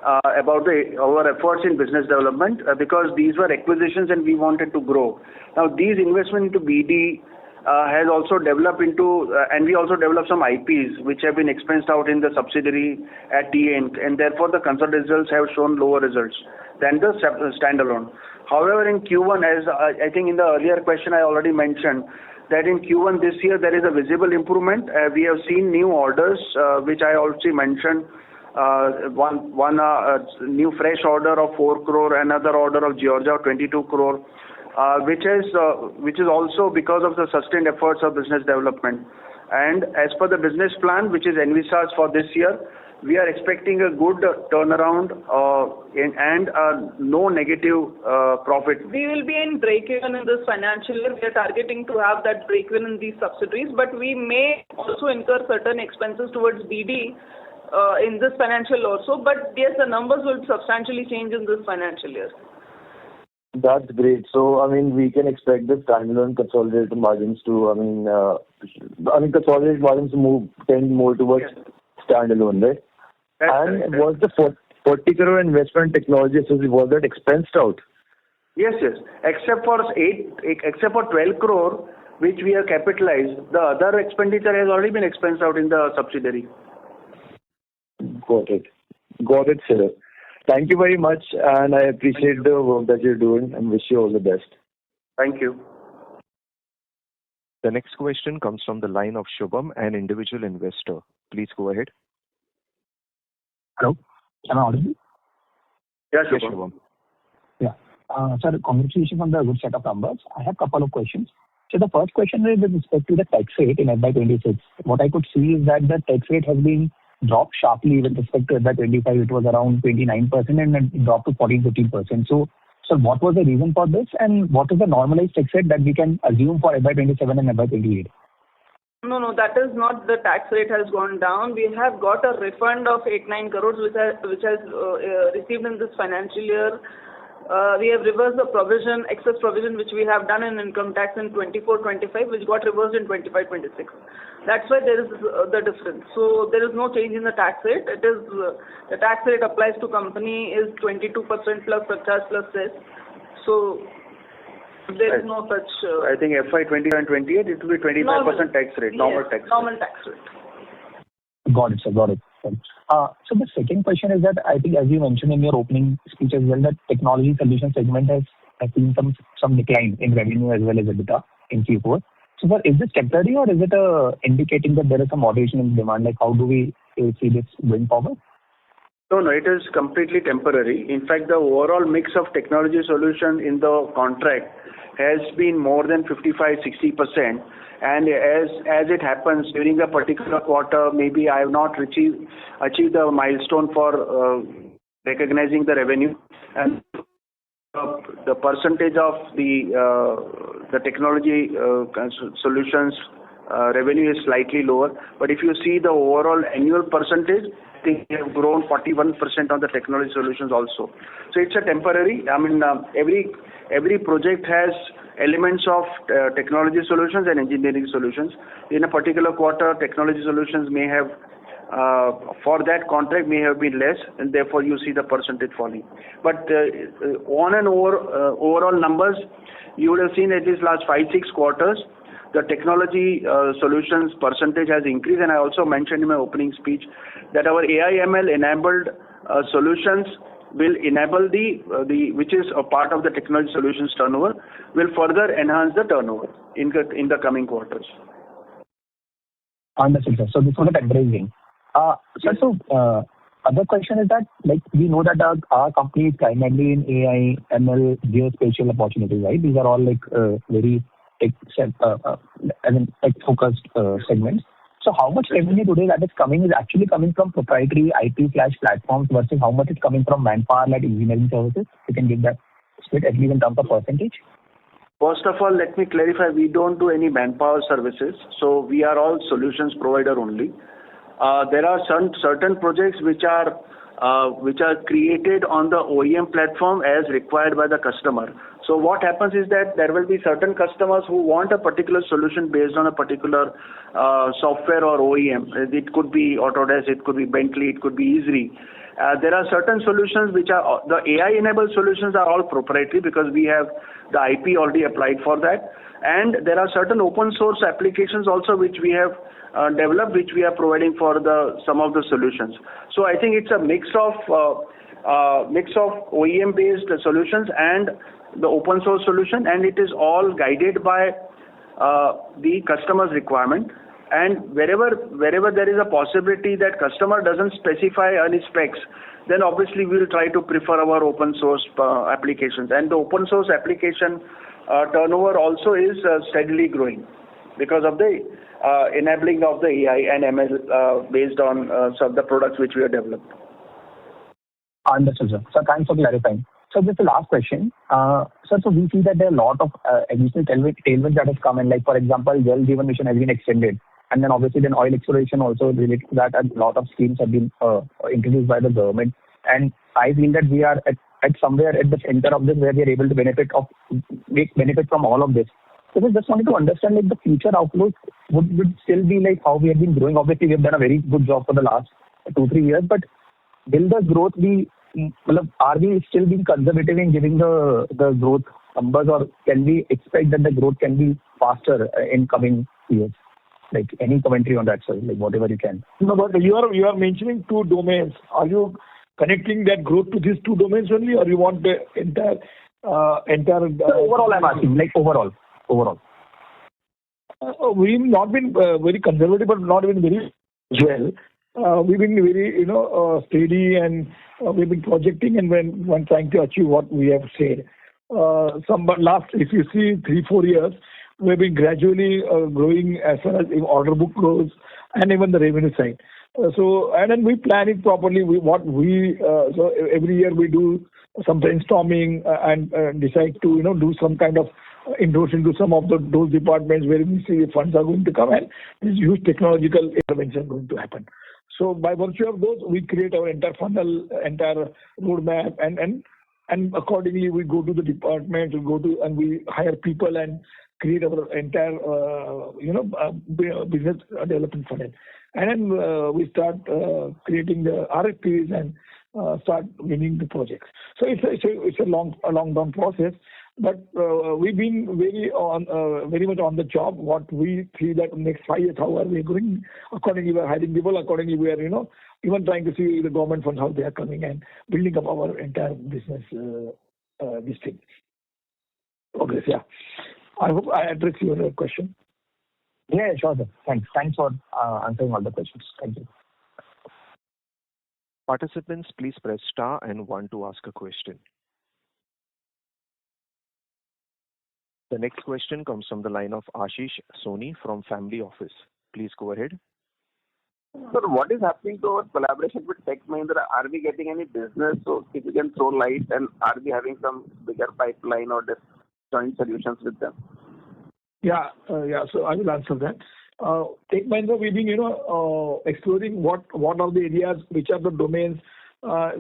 about our efforts in business development because these were acquisitions and we wanted to grow. Now, these investments into BD has also developed into, and we also developed some IPs which have been expensed out in the subsidiary at the end, and therefore the consolidated results have shown lower results than the standalone. However, in Q1, as I think in the earlier question I already mentioned, that in Q1 this year there is a visible improvement. We have seen new orders, which I also mentioned. One new fresh order of 4 crore, another order of Georgia of 22 crore, which is also because of the sustained efforts of business development. And as per the business plan, which is envisaged for this year, we are expecting a good turnaround and no negative profit. We will be in break-even in this financial year. We are targeting to have that break-even in these subsidiaries, but we may also incur certain expenses towards BD in this financial also. But yes, the numbers will substantially change in this financial year. That's great. So, we can expect the standalone consolidated margins to, consolidated margins to tend more towards standalone, right? And was the 40 crore investment technology, was that expensed out? Yes. Except for 12 crore, which we have capitalized, the other expenditure has already been expensed out in the subsidiary. Got it, sir. Thank you very much, and I appreciate the work that you're doing and wish you all the best. Thank you. The next question comes from the line of Shubham, an individual investor. Please go ahead. Hello, am I audible? Yeah, Yes, Shubham. Shubham. Yeah. Sir, congratulations on the good set of numbers. I have a couple of questions. So the first question is with respect to the tax rate in FY26. What I could see is that the tax rate has been dropped sharply with respect to FY25. It was around 29% and then it dropped to 14-15%. So what was the reason for this, and what is the normalized tax rate that we can assume for FY27 and FY28? No, that is not the tax rate has gone down. We have got a refund of 8-9 crores which has received in this financial year. We have reversed the provision, excess provision which we have done in income tax in 24-25, which got reversed in 25-26. That's why there is the difference. So there is no change in the tax rate. It is the tax rate applies to company is 22% plus surcharge plus cess. So there is no such. I think FY 25 and 28 it will be 25% tax rate, normal tax rate. Normal tax rate. Got it, sir. Got it. So the second question is that I think, as you mentioned in your opening speech as well, that technology solution segment has seen some decline in revenue as well as EBITDA in Q4. So, sir, is this temporary or is it indicating that there is some moderation in demand? Like, how do we see this going forward? No, it is completely temporary. In fact, the overall mix of technology solution in the contract has been more than 55-60%. And as it happens during a particular quarter, maybe I have not achieved the milestone for recognizing the revenue, and the percentage of the technology solutions revenue is slightly lower. But if you see the overall annual percentage, I think we have grown 41% on the technology solutions also. So it's a temporary. I mean, every project has elements of technology solutions and engineering solutions. In a particular quarter, technology solutions may have, for that contract may have been less, and therefore you see the percentage falling. But on and overall numbers, you would have seen at least last 5-6 quarters, the technology solutions percentage has increased. And I also mentioned in my opening speech that our AI/ML enabled solutions will enable which is a part of the technology solutions turnover, will further enhance the turnover in the coming quarters. Understood, sir. So this was a temporary thing. So other question is that, like, we know that our company is primarily in AI, ML, geospatial opportunities, right? These are all like very tech-focused segments. So how much revenue today that is actually coming from proprietary IP/platforms versus how much is coming from manpower like engineering services? You can give that split at least in terms of percentage. First of all, let me clarify, we don't do any manpower services. So we are all solutions provider only. There are certain projects which are created on the OEM platform as required by the customer. So what happens is that there will be certain customers who want a particular solution based on a particular software or OEM. It could be Autodesk, it could be Bentley, it could be Easy. There are certain solutions which are the AI-enabled solutions are all proprietary because we have the IP already applied for that. And there are certain open source applications also which we have developed, which we are providing for some of the solutions. So I think it's a mix of OEM-based solutions and the open source solution, and it is all guided by the customer's requirement. And wherever there is a possibility that customer doesn't specify any specs, then obviously we will try to prefer our open source applications. And the open source application turnover also is steadily growing because of the enabling of the AI and ML based on some of the products which we have developed. Understood, sir. So thanks for clarifying. So just the last question. Sir, so we see that there are a lot of additional tailwinds that have come in. Like, for example, Jal Jeevan Mission has been extended. And then obviously then oil exploration also related to that, and a lot of schemes have been introduced by the government. And I feel that we are at somewhere at the center of this where we are able to benefit from all of this. So I just wanted to understand, like, the future outlook would still be like how we have been growing. Obviously, we have done a very good job for the last 2-3 years, but will the growth be, are we still being conservative in giving the growth numbers, or can we expect that the growth can be faster in coming years? Like, any commentary on that, sir? Like, whatever you can. No, but you are mentioning two domains. Are you connecting that growth to these two domains only, or you want the entire? Overall, I'm asking, like, overall. We've not been very conservative, but not been very well. we've been very, steady, and we've been projecting and when trying to achieve what we have said. But last, if you see 3-4 years, we've been gradually growing as far as the order book grows and even the revenue side. And then we plan it properly. So every year we do some brainstorming and decide to, do some kind of inroads into some of those departments where we see funds are going to come and this huge technological intervention going to happen. So by virtue of those, we create our entire funnel, entire roadmap, and accordingly we go to the department, and we hire people and create our entire business development funnel. And then we start creating the RFPs and start winning the projects. So it's a long down process. But we've been very much on the job. What we see that next 5 years, how are we going? Accordingly, we are hiring people. Accordingly, we are even trying to see the government funds how they are coming and building up our entire business. This thing. Okay, yeah. I hope I addressed your question. Yeah, sure, sir. Thanks for answering all the questions. Thank you. Participants, please press star and 1 to ask a question. The next question comes from the line of Ashish Soni from Family Office. Please go ahead. Sir, what is happening to our collaboration with Tech Mahindra? Are we getting any business? So if you can throw light, and are we having some bigger pipeline or joint solutions with them? Yeah. So I will answer that. Tech Mahindra, we've been, exploring what are the areas, which are the domains,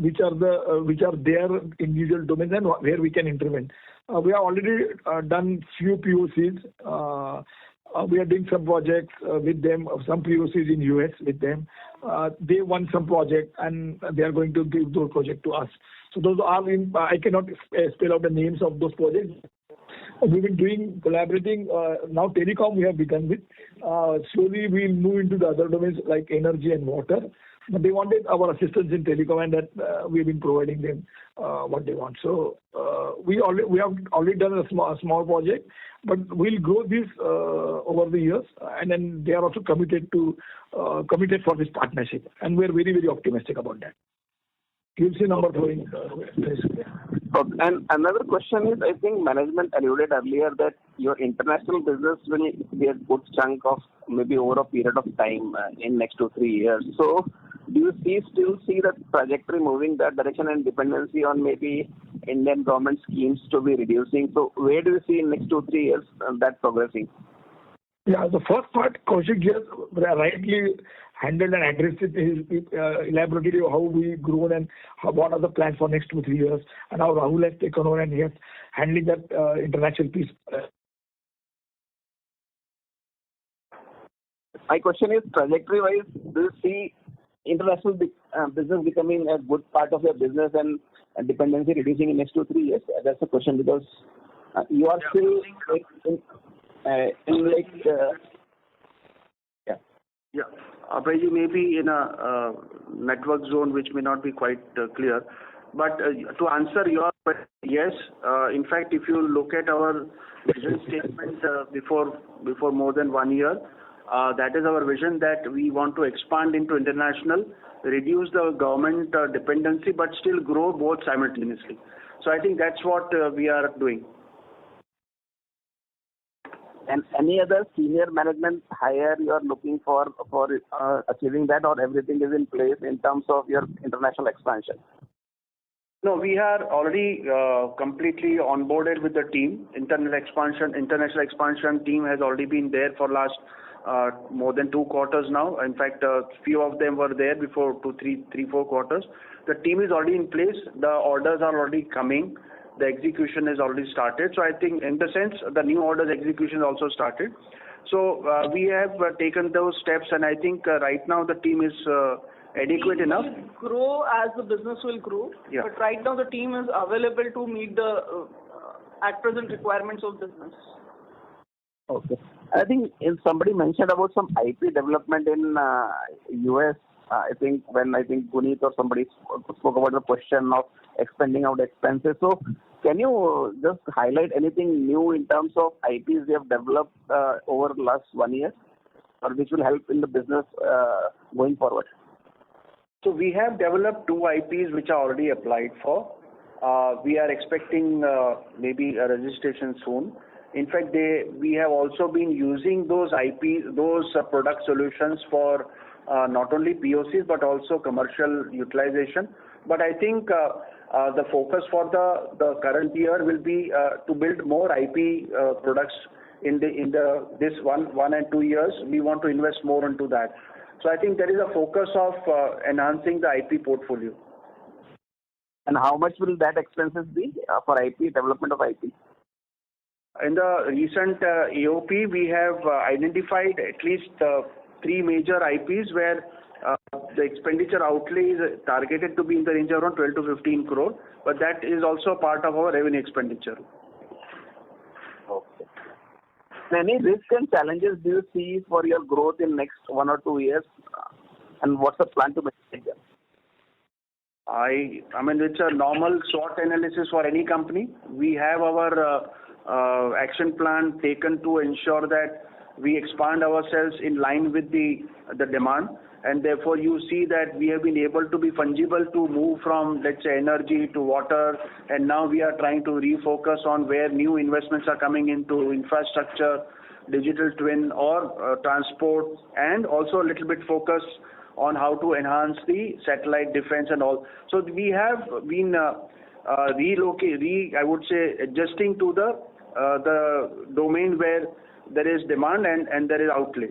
which are their individual domains, and where we can intervene. We have already done few POCs. We are doing some projects with them, some POCs in US with them. They won some project and they are going to give those projects to us. So those are I cannot spell out the names of those projects. We've been collaborating. Now telecom we have begun with. Slowly we'll move into the other domains like energy and water. But they wanted our assistance in telecom, and that we've been providing them what they want. So we have already done a small project, but we'll grow this over the years, and then they are also committed for this partnership, and we're very, very optimistic about that. You'll see number growing. And another question is, I think management alluded earlier that your international business will be a good chunk of maybe over a period of time in next 2-3 years. So do you still see the trajectory moving that direction and dependency on maybe Indian government schemes to be reducing? So where do you see in next 2-3 years that progressing? Yeah, the first part, Kaushik just rightly handled and addressed it elaborately how we grown and what are the plans for next 2-3 years, and how Rahul has taken over and he has handling that international piece. My question is, trajectory-wise, do you see international business becoming a good part of your business and dependency reducing in next 2-3 years? That's the question, because you are still Yeah. Abhay, you may be in a network zone which may not be quite clear. But to answer your question, yes. In fact, if you look at our vision statement before more than 1 year, that is our vision, that we want to expand into international, reduce the government dependency, but still grow both simultaneously. So I think that's what we are doing. And any other senior management hire you are looking for achieving that, or everything is in place in terms of your international expansion? No, we are already completely onboarded with the team. International expansion team has already been there for last more than 2 quarters now. In fact, few of them were there before 3-4 quarters. The team is already in place. The orders are already coming. The execution has already started. So I think in the sense, the new orders execution also started. So we have taken those steps, and I think right now the team is adequate enough. Grow as the business will grow. Yeah. But right now the team is available to meet the at present requirements of business. Okay. I think somebody mentioned about some IP development in US. I think Guneet or somebody spoke about the question of expanding out expenses. So can you just highlight anything new in terms of IPs we have developed over the last 1 year, or which will help in the business going forward? So we have developed 2 IPs which are already applied for. We are expecting maybe a registration soon. In fact, we have also been using those IPs, those product solutions for not only POCs but also commercial utilization. But I think the focus for the current year will be to build more IP products in this 1 and 2 years. We want to invest more into that. So I think there is a focus of enhancing the IP portfolio. And how much will that expenses be for IP, development of IP? In the recent AOP, we have identified at least 3 major IPs where the expenditure outlay is targeted to be in the range of around 12 to 15 crore, but that is also part of our revenue expenditure. Okay. Any risks and challenges do you see for your growth in next 1 or 2 years, and what's the plan to mitigate them? I mean, it's a normal SWOT analysis for any company. We have our action plan taken to ensure that we expand ourselves in line with the demand, and therefore you see that we have been able to be fungible to move from, let's say, energy to water, and now we are trying to refocus on where new investments are coming into infrastructure, digital twin or transport, and also a little bit focus on how to enhance the satellite defense and all. So we have been I would say adjusting to the domain where there is demand and there is outlay.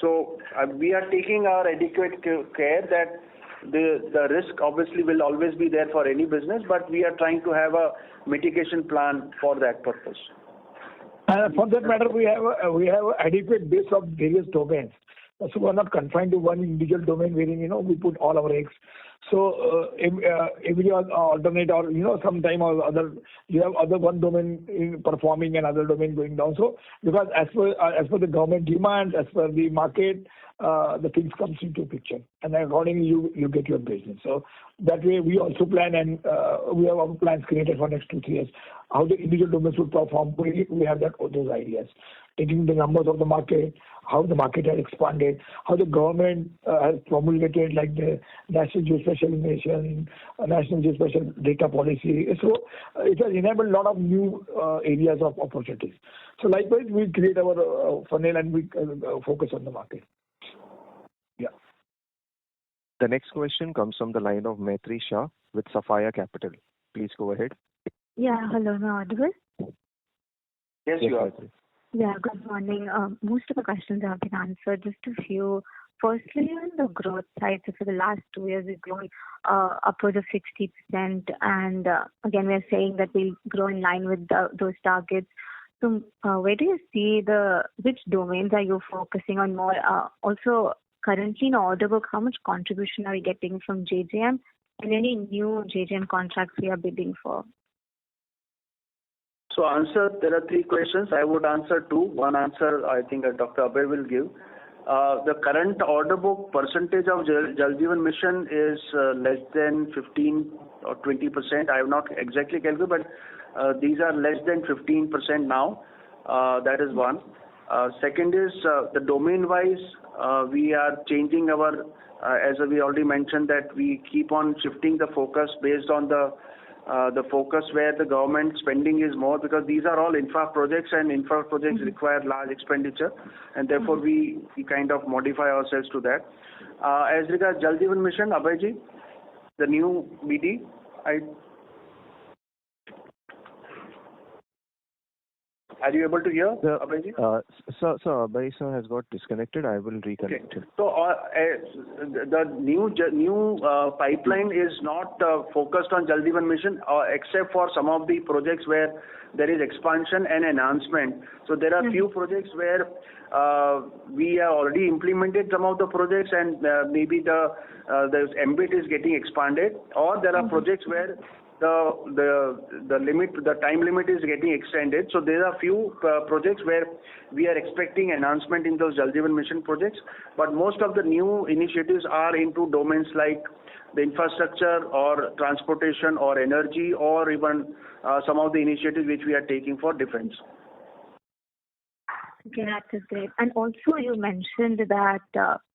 So we are taking our adequate care that the risk obviously will always be there for any business, but we are trying to have a mitigation plan for that purpose. For that matter, we have adequate base of various domains. So we're not confined to one individual domain wherein, we put all our eggs. So every alternate or, sometime or other, you have other one domain performing and other domain going down. So because as per the government demand, as per the market, the things comes into picture. And accordingly, you get your business. So that way we also plan and we have our plans created for next 2-3 years. How the individual domains will perform, we have those ideas. Taking the numbers of the market, how the market has expanded, how the government has promulgated like the National Geospatial Nation, National Geospatial Data Policy. So it has enabled a lot of new areas of opportunities. So likewise, we create our funnel and we focus on the market. Yeah. The next question comes from the line of Maitri Shah with Sapphire Capital. Please go ahead. Yeah, hello, am I audible? Yes, you are. Yeah, good morning. Most of the questions have been answered. Just a few. Firstly, on the growth side, so for the last 2 years, we've grown upwards of 60%. And again, we're saying that we'll grow in line with those targets. So where do you see which domains are you focusing on more? Also, currently in order book, how much contribution are we getting from JJM and any new JJM contracts we are bidding for? So there are 3 questions. I would answer 2. One answer I think Dr. Abhay will give. The current order book percentage of Jal Jeevan Mission is less than 15 or 20%. I have not exactly calculated, but these are less than 15% now. That is one. Second is the domain-wise, we are changing as we already mentioned, that we keep on shifting the focus based on the focus where the government spending is more, because these are all infra projects and infra projects require large expenditure, and therefore we kind of modify ourselves to that. As regards Jal Jeevan Mission, Abhayji, the new BD, are you able to hear, Abhayji? Sir, Abhay sir has got disconnected. I will reconnect him. So the new pipeline is not focused on Jal Jeevan Mission, except for some of the projects where there is expansion and enhancement. So there are few projects where we have already implemented some of the projects, and maybe the ambit is getting expanded, or there are projects where the time limit is getting extended. So there are few projects where we are expecting enhancement in those Jal Jeevan Mission projects, but most of the new initiatives are into domains like the infrastructure or transportation or energy, or even some of the initiatives which we are taking for defense. Okay, that is great. And also you mentioned that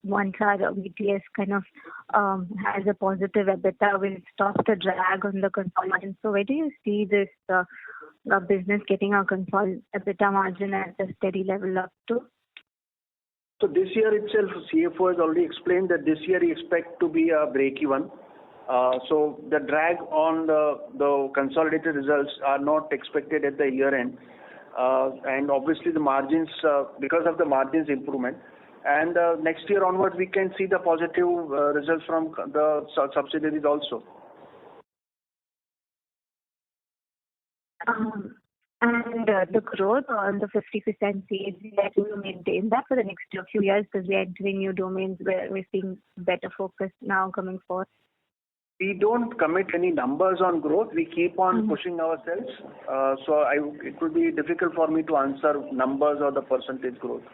once our VTS kind of has a positive EBITDA, will stop the drag on the consolidated margin. So where do you see this business getting our consolidated EBITDA margin at a steady level up to? So this year itself, CFO has already explained that this year he expect to be a break-even. So the drag on the consolidated results are not expected at the year end. And obviously the margins, because of the margins improvement. And next year onwards, we can see the positive results from the subsidiaries also. And the growth on the 50% CAGR, do you maintain that for the next few years because we are entering new domains where we're seeing better focus now coming forward? We don't commit any numbers on growth. We keep on pushing ourselves. So it would be difficult for me to answer numbers or the percentage growth.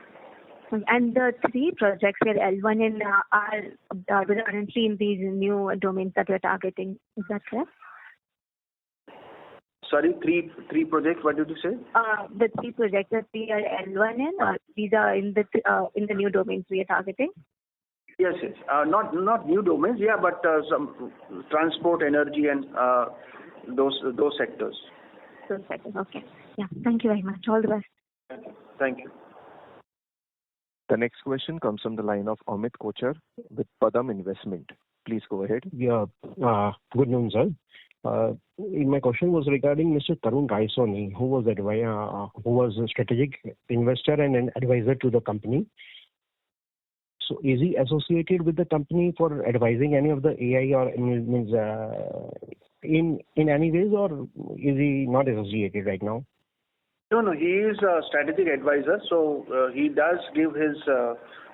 And the 3 projects where L1 and are currently in these new domains that we're targeting. Is that correct? Sorry, three projects. What did you say? The 3 projects that we are L1 in, these are in the new domains we are targeting. Yes. Not new domains, yeah, but some transport, energy, and those sectors. Those sectors, okay. Yeah, thank you very much. All the best. Thank you. The next question comes from the line of Amit Kochar with Padam Investment. Please go ahead. Yeah, good noon, sir. My question was regarding Mr. Tarun Raisoni, who was a strategic investor and an advisor to the company. So is he associated with the company for advising any of the AI or in any ways, or is he not associated right now? No, he is a strategic advisor, so he does give his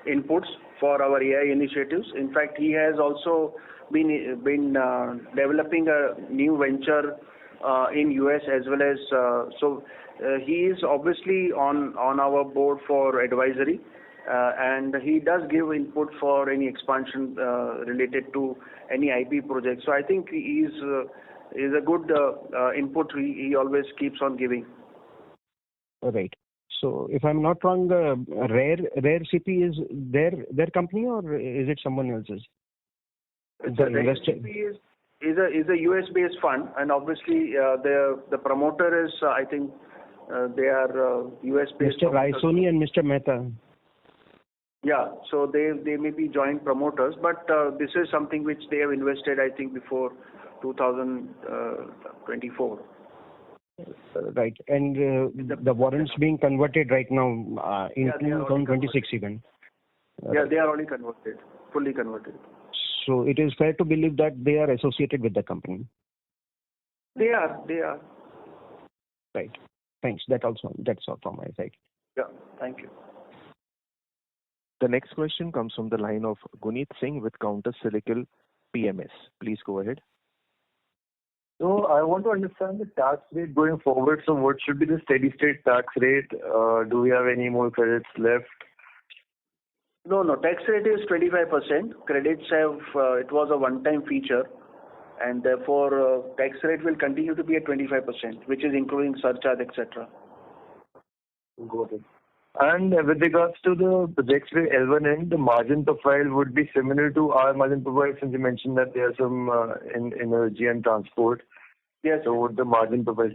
inputs for our AI initiatives. In fact, he has also been developing a new venture in US as well as so he is obviously on our board for advisory. And he does give input for any expansion related to any IP project. So I think he is a good input. He always keeps on giving. All right. So if I'm not wrong, Rare CP is their company, or is it someone else's? The investor is a US based fund, and obviously the promoter is I think they are US based. Mr. Raisoni and Mr. Mehta. Yeah, so they may be joint promoters, but this is something which they have invested, I think, before 2024. Right, and the warrants being converted right now in 2026 even. Yeah, they are already converted, fully converted. So it is fair to believe that they are associated with the company. They are. Right. Thanks. That's all from my side. Yeah. Thank you. The next question comes from the line of Guneet Singh with Counter Cyclical PMS. Please go ahead. So I want to understand the tax rate going forward. So what should be the steady state tax rate? Do we have any more credits left? No. Tax rate is 25%. Credits have, it was a one-time feature, and therefore tax rate will continue to be at 25%, which is including surcharge, etc. Got it. And with regards to the projects with L1 end, the margin profile would be similar to our margin profile, since you mentioned that there are some in energy and transport. Yes. So would the margin profile?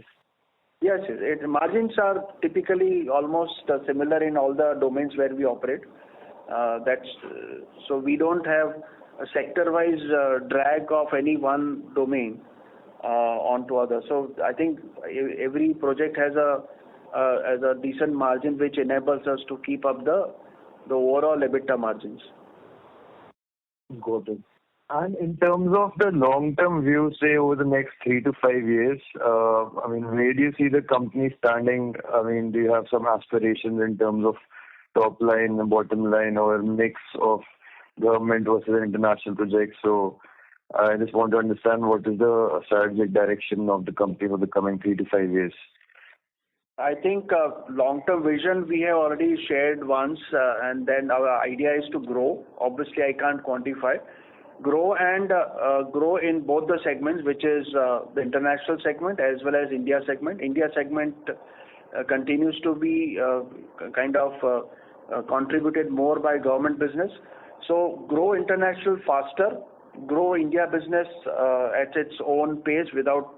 Yes. Margins are typically almost similar in all the domains where we operate. So we don't have a sector-wise drag of any one domain onto others. So I think every project has a decent margin which enables us to keep up the overall EBITDA margins. Got it. And in terms of the long-term view, say over the next 3 to 5 years, where do you see the company standing? Do you have some aspirations in terms of top line and bottom line, or a mix of government versus international projects? So I just want to understand what is the strategic direction of the company for the coming 3 to 5 years. I think long-term vision we have already shared once, and then our idea is to grow. Obviously, I can't quantify. Grow in both the segments, which is the international segment as well as India segment. India segment continues to be contributed more by government business. So grow international faster, grow India business at its own pace without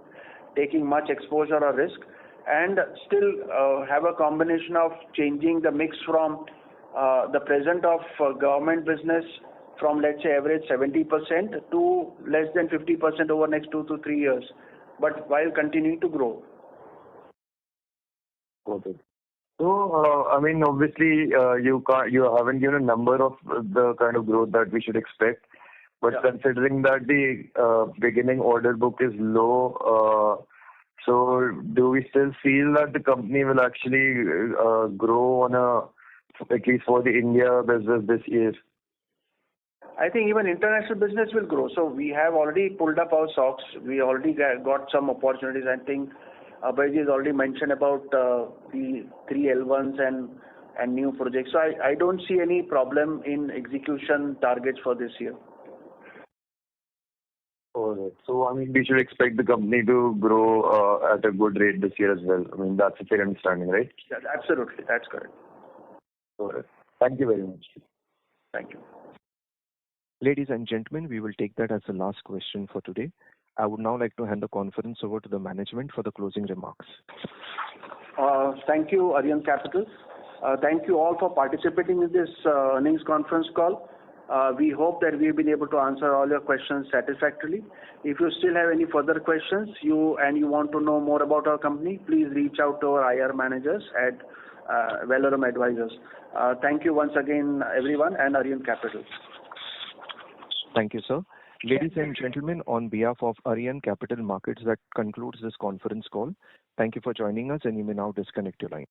taking much exposure or risk, and still have a combination of changing the mix from the present of government business from, let's say, average 70% to less than 50% over next 2 to 3 years, but while continuing to grow. Okay. So, obviously, you haven't given a number of the kind of growth that we should expect, but considering that the beginning order book is low, so do we still feel that the company will actually grow at least for the India business this year? I think even international business will grow. So we have already pulled up our socks. We already got some opportunities. I think Abhayji has already mentioned about the 3 L1s and new projects. So I don't see any problem in execution targets for this year. All right. So, we should expect the company to grow at a good rate this year as well. That's a fair understanding, right? Yeah, absolutely. That's correct. All right. Thank you very much. Thank you. Ladies and gentlemen, we will take that as the last question for today. I would now like to hand the conference over to the management for the closing remarks. Thank you, Aryan Capital. Thank you all for participating in this earnings conference call. We hope that we've been able to answer all your questions satisfactorily. If you still have any further questions you want to know more about our company, please reach out to our IR managers at Valorum Advisors. Thank you once again, everyone, and Aryan Capital. Thank you, sir. Ladies and gentlemen, on behalf of Aryan Capital Markets, that concludes this conference call. Thank you for joining us, and you may now disconnect your line.